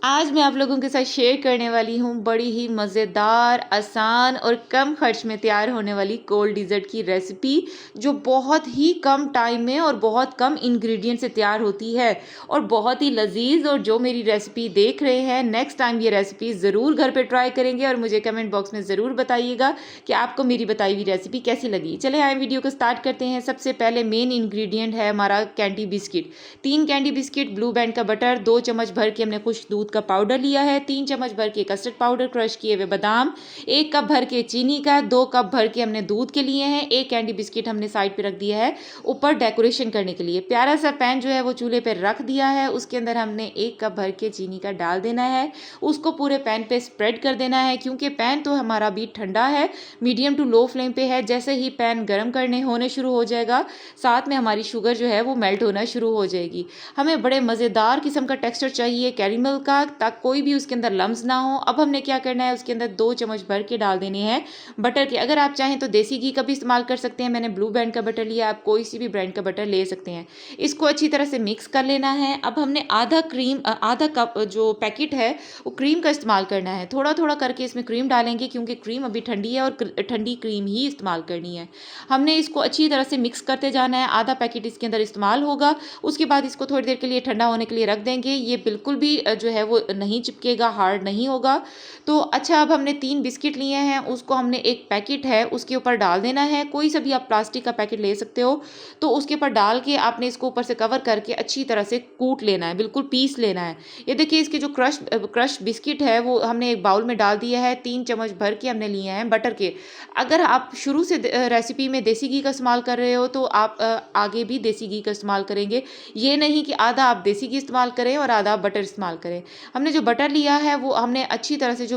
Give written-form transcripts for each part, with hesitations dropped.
आज मैं आप लोगों के साथ शेयर करने वाली हूँ बड़ी ही मज़ेदार, आसान और कम खर्च में तैयार होने वाली कोल्ड डिज़र्ट की रेसिपी, जो बहुत ही कम टाइम में और बहुत कम इंग्रेडिएंट से तैयार होती है और बहुत ही लज़ीज़। और जो मेरी रेसिपी देख रहे हैं, नेक्स्ट टाइम ये रेसिपी ज़रूर घर पे ट्राई करेंगे और मुझे कमेंट बॉक्स में ज़रूर बताइएगा कि आपको मेरी बताई हुई रेसिपी कैसी लगी। चले आए वीडियो को स्टार्ट करते हैं। सबसे पहले मेन इंग्रेडिएंट है हमारा candy biscuit. 3 candy biscuit, blue band का बटर, 2 चम्मच भर के हमने कुछ दूध का पाउडर लिया है, 3 चम्मच भर के कस्टर्ड पाउडर, क्रश किए हुए बादाम, 1 कप भर के चीनी का, 2 कप भर के हमने दूध के लिए हैं, 1 कैंडी बिस्किट हमने साइड पे रख दिया है ऊपर डेकोरेशन करने के लिए। प्यारा सा पैन जो है वो चूल्हे पे रख दिया है, उसके अंदर हमने 1 कप भर के चीनी का डाल देना है, उसको पूरे पैन पे स्प्रेड कर देना है। क्योंकि पैन तो हमारा भी ठंडा है, मीडियम टू लो फ्लेम पे है। जैसे ही पैन गर्म करने होने शुरू हो जाएगा, साथ में हमारी शुगर जो है वो मेल्ट होना शुरू हो जाएगी। हमें बड़े मज़ेदार किस्म का टेक्सचर चाहिए कैरेमल का, ताकि कोई भी उसके अंदर लम्स ना हो। अब हमने क्या करना है, उसके अंदर 2 चम्मच भर के डाल देने हैं बटर के। अगर आप चाहें तो देसी घी का भी इस्तेमाल कर सकते हैं, मैंने ब्लू बैंड का बटर लिया, आप कोई सी भी ब्रांड का बटर ले सकते हैं। इसको अच्छी तरह से मिक्स कर लेना है। अब हमने आधा कप जो पैकेट है वो क्रीम का इस्तेमाल करना है। थोड़ा थोड़ा करके इसमें क्रीम डालेंगे, क्योंकि क्रीम अभी ठंडी है और ठंडी क्रीम ही इस्तेमाल करनी है। हमने इसको अच्छी तरह से मिक्स करते जाना है। आधा पैकेट इसके अंदर इस्तेमाल होगा, उसके बाद इसको थोड़ी देर के लिए ठंडा होने के लिए रख देंगे। ये बिल्कुल भी जो है वो नहीं चिपकेगा, हार्ड नहीं होगा। तो अच्छा, अब हमने 3 बिस्किट लिए हैं, उसको हमने एक पैकेट है उसके ऊपर डाल देना है। कोई सा भी आप प्लास्टिक का पैकेट ले सकते हो, तो उसके ऊपर डाल के आपने इसको ऊपर से कवर करके अच्छी तरह से कूट लेना है, बिल्कुल पीस लेना है। ये देखिए, इसके जो क्रश बिस्किट है वो हमने एक बाउल में डाल दिया है। 3 चम्मच भर के हमने लिए हैं बटर के। अगर आप शुरू से रेसिपी में देसी घी का इस्तेमाल कर रहे हो, तो आप आगे भी देसी घी का इस्तेमाल करेंगे। ये नहीं कि आधा आप देसी घी इस्तेमाल करें और आधा आप बटर इस्तेमाल करें। हमने जो बटर लिया है वो हमने अच्छी तरह से जो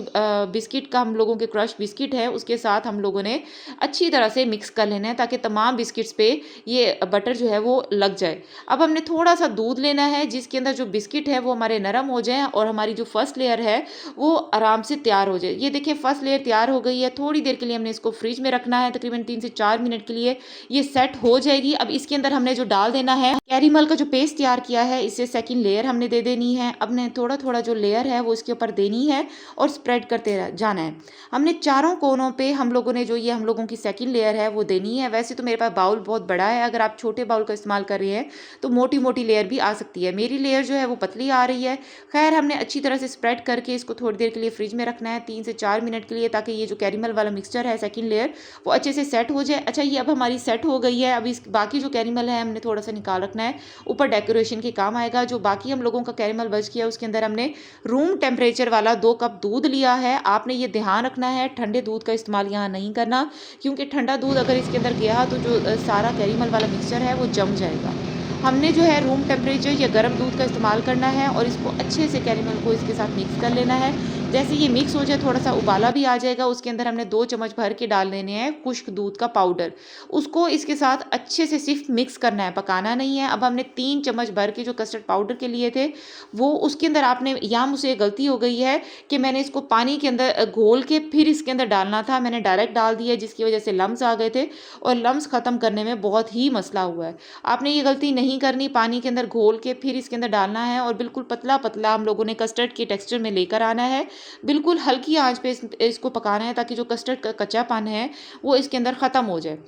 बिस्किट का हम लोगों के क्रश बिस्किट है उसके साथ हम लोगों ने अच्छी तरह से मिक्स कर लेना है, ताकि तमाम बिस्किट्स पे ये बटर जो है वो लग जाए। अब हमने थोड़ा सा दूध लेना है, जिसके अंदर जो बिस्किट है वो हमारे नरम हो जाए और हमारी जो फर्स्ट लेयर है वो आराम से तैयार हो जाए। ये देखिए, फर्स्ट लेयर तैयार हो गई है। थोड़ी देर के लिए हमने इसको फ्रिज में रखना है, तकरीबन 3 से 4 मिनट के लिए ये सेट हो जाएगी। अब इसके अंदर हमने जो डाल देना है कैरेमल का जो पेस्ट तैयार किया है, इससे सेकंड लेयर हमने दे देनी है। अब ने थोड़ा थोड़ा जो लेयर है वो इसके ऊपर देनी है और स्प्रेड करते जाना है। हमने चारों कोनों पे हम लोगों ने जो ये हम लोगों की सेकंड लेयर है वो देनी है। वैसे तो मेरे पास बाउल बहुत बड़ा है, अगर आप छोटे बाउल का इस्तेमाल कर रहे हैं तो मोटी मोटी लेयर भी आ सकती है। मेरी लेयर जो है वो पतली आ रही है। खैर, हमने अच्छी तरह से स्प्रेड करके इसको थोड़ी देर के लिए फ्रिज में रखना है, 3 से 4 मिनट के लिए, ताकि ये जो कैरेमल वाला मिक्सचर है सेकंड लेयर वो अच्छे से सेट हो जाए। अच्छा, ये अब हमारी सेट हो गई है। अब इस बाकी जो कैरेमल है हमने थोड़ा सा निकाल रखना है, ऊपर डेकोरेशन के काम आएगा। जो बाकी हम लोगों का कैरेमल बच गया उसके अंदर हमने रूम टेम्परेचर वाला 2 कप दूध लिया है। आपने ये ध्यान रखना है, ठंडे दूध का इस्तेमाल यहाँ नहीं करना, क्योंकि ठंडा दूध अगर इसके अंदर गया तो जो सारा कैरेमल वाला मिक्सचर है वो जम जाएगा। हमने जो है रूम टेम्परेचर या गर्म दूध का इस्तेमाल करना है और इसको अच्छे से कैरेमल को इसके साथ मिक्स कर लेना है। जैसे ये मिक्स हो जाए, थोड़ा सा उबाला भी आ जाएगा, उसके अंदर हमने 2 चम्मच भर के डाल देने हैं खुश्क दूध का पाउडर। उसको इसके साथ अच्छे से सिर्फ मिक्स करना है, पकाना नहीं है। अब हमने 3 चम्मच भर के जो कस्टर्ड पाउडर के लिए थे वो उसके अंदर आपने, यहाँ मुझसे गलती हो गई है कि मैंने इसको पानी के अंदर घोल के फिर इसके अंदर डालना था, मैंने डायरेक्ट डाल दिया, जिसकी वजह से लम्स आ गए थे और लम्स ख़त्म करने में बहुत ही मसला हुआ है। आपने ये गलती नहीं करनी, पानी के अंदर घोल के फिर इसके अंदर डालना है और बिल्कुल पतला पतला हम लोगों ने कस्टर्ड के टेक्सचर में लेकर आना है। बिल्कुल हल्की आंच पे इसको पकाना है, ताकि जो कस्टर्ड का कच्चापन है वो इसके अंदर ख़त्म हो जाए।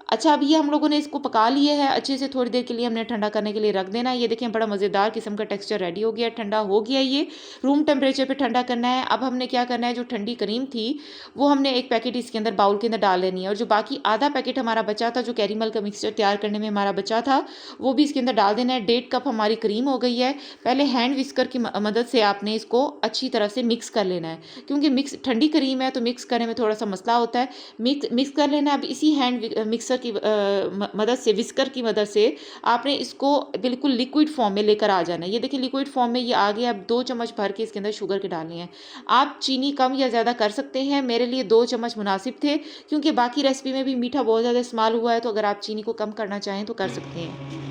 अच्छा, अब ये हम लोगों ने इसको पका लिए है अच्छे से। थोड़ी देर के लिए हमने ठंडा करने के लिए रख देना है। ये देखें, बड़ा मज़ेदार किस्म का टेक्सचर रेडी हो गया, ठंडा हो गया। ये रूम टेम्परेचर पे ठंडा करना है। अब हमने क्या करना है, जो ठंडी क्रीम थी वो हमने एक पैकेट इसके अंदर बाउल के अंदर डाल लेनी है, और जो बाकी आधा पैकेट हमारा बचा था, जो कैरेमल का मिक्सचर तैयार करने में हमारा बचा था, वो भी इसके अंदर डाल देना है। 1.5 कप हमारी क्रीम हो गई है। पहले हैंड विस्कर की मदद से आपने इसको अच्छी तरह से मिक्स कर लेना है, क्योंकि ठंडी क्रीम है तो मिक्स करने में थोड़ा सा मसला होता है। मिक्स कर लेना है। अब इसी हैंड मिक्सर की मदद से, विस्कर की मदद से आपने इसको बिल्कुल लिक्विड फॉर्म में लेकर आ जाना है। ये देखिए, लिक्विड फॉर्म में ये आ गया। अब 2 चम्मच भर के इसके अंदर शुगर के डालनी है। आप चीनी कम या ज़्यादा कर सकते हैं, मेरे लिए 2 चम्मच मुनासिब थे, क्योंकि बाकी रेसिपी में भी मीठा बहुत ज़्यादा इस्तेमाल हुआ है, तो अगर आप चीनी को कम करना चाहें तो कर सकते हैं।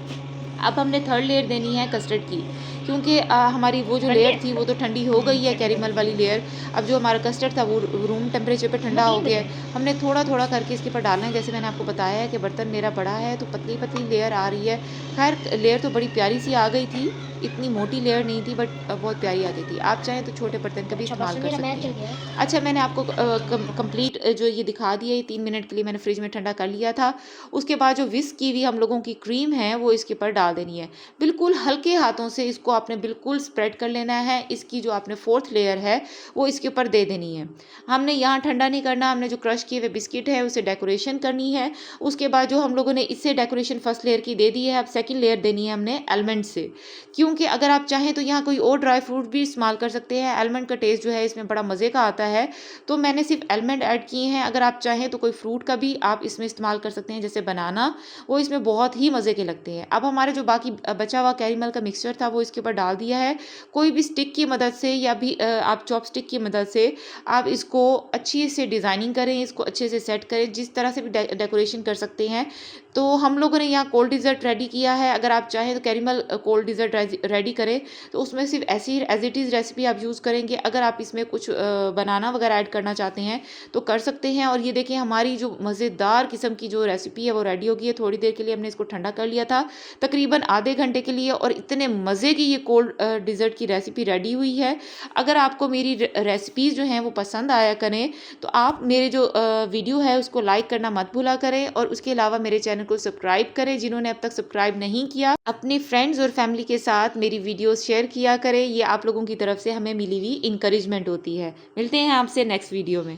अब हमने थर्ड लेयर देनी है कस्टर्ड की। क्योंकि हमारी वो जो लेयर थी वो तो ठंडी हो गई है, कैरेमल वाली लेयर। अब जो हमारा कस्टर्ड था वो रूम टेम्परेचर पे ठंडा हो गया है। हमने थोड़ा-थोड़ा करके इसके ऊपर डालना है। जैसे मैंने आपको बताया है कि बर्तन मेरा बड़ा है तो पतली-पतली लेयर आ रही है। खैर लेयर तो बड़ी प्यारी सी आ गई थी, इतनी मोटी लेयर नहीं थी बट बहुत प्यारी आ गई थी। आप चाहें तो छोटे बर्तन का भी इस्तेमाल कर सकती हैं। अच्छा, मैंने आपको कंप्लीट जो ये दिखा दिया, ये 3 मिनट के लिए मैंने फ्रिज में ठंडा कर लिया था। उसके बाद जो व्हिस्क की हुई हम लोगों की क्रीम है वो इसके ऊपर डाल देनी है। बिल्कुल हल्के हाथों से इसको आपने बिल्कुल स्प्रेड कर लेना है। इसकी जो आपने 4th लेयर है वो इसके ऊपर दे देनी है। हमने यहाँ ठंडा नहीं करना, हमने जो क्रश किए हुए बिस्किट है उसे डेकोरेशन करनी है। उसके बाद जो हम लोगों ने इससे डेकोरेशन फर्स्ट लेयर की दे दी है, अब सेकंड लेयर देनी है हमने आलमंड से। क्योंकि अगर आप चाहें तो यहाँ कोई और ड्राई फ्रूट भी इस्तेमाल कर सकते हैं। आलमंड का टेस्ट जो है इसमें बड़ा मज़े का आता है, तो मैंने सिर्फ आलमंड ऐड किए हैं। अगर आप चाहें तो कोई फ्रूट का भी आप इसमें इस्तेमाल कर सकते हैं, जैसे बनाना, वो इसमें बहुत ही मज़े के लगते हैं। अब हमारे जो बाकी बचा हुआ कैरेमल का मिक्सचर था वो इसके ऊपर डाल दिया है। कोई भी स्टिक की मदद से या भी आप चॉपस्टिक की मदद से आप इसको अच्छी से डिज़ाइनिंग करें, इसको अच्छे से सेट करें, जिस तरह से भी डेकोरेशन कर सकते हैं। तो हम लोगों ने यहाँ कोल्ड डिज़र्ट रेडी किया है। अगर आप चाहें तो कैरेमल कोल्ड डिज़र्ट रेडी करें तो उसमें सिर्फ ऐसी एज इट इज़ रेसिपी आप यूज़ करेंगे। अगर आप इसमें कुछ बनाना वगैरह ऐड करना चाहते हैं तो कर सकते हैं। और ये देखिए हमारी जो मज़ेदार किस्म की जो रेसिपी है वो रेडी हो गई है। थोड़ी देर के लिए हमने इसको ठंडा कर लिया था, तकरीबन आधे घंटे के लिए, और इतने मज़े की ये कोल्ड डिज़र्ट की रेसिपी रेडी हुई है। अगर आपको मेरी रेसिपीज़ जो हैं वो पसंद आया करें तो आप मेरे जो वीडियो है उसको लाइक करना मत भूला करें, और उसके अलावा मेरे चैनल को सब्सक्राइब करें। जिन्होंने अब तक सब्सक्राइब नहीं किया, अपने फ्रेंड्स और फैमिली के साथ मेरी वीडियोस शेयर किया करें। ये आप लोगों की तरफ से हमें मिली हुई इंकरेजमेंट होती है। मिलते हैं आपसे नेक्स्ट वीडियो में।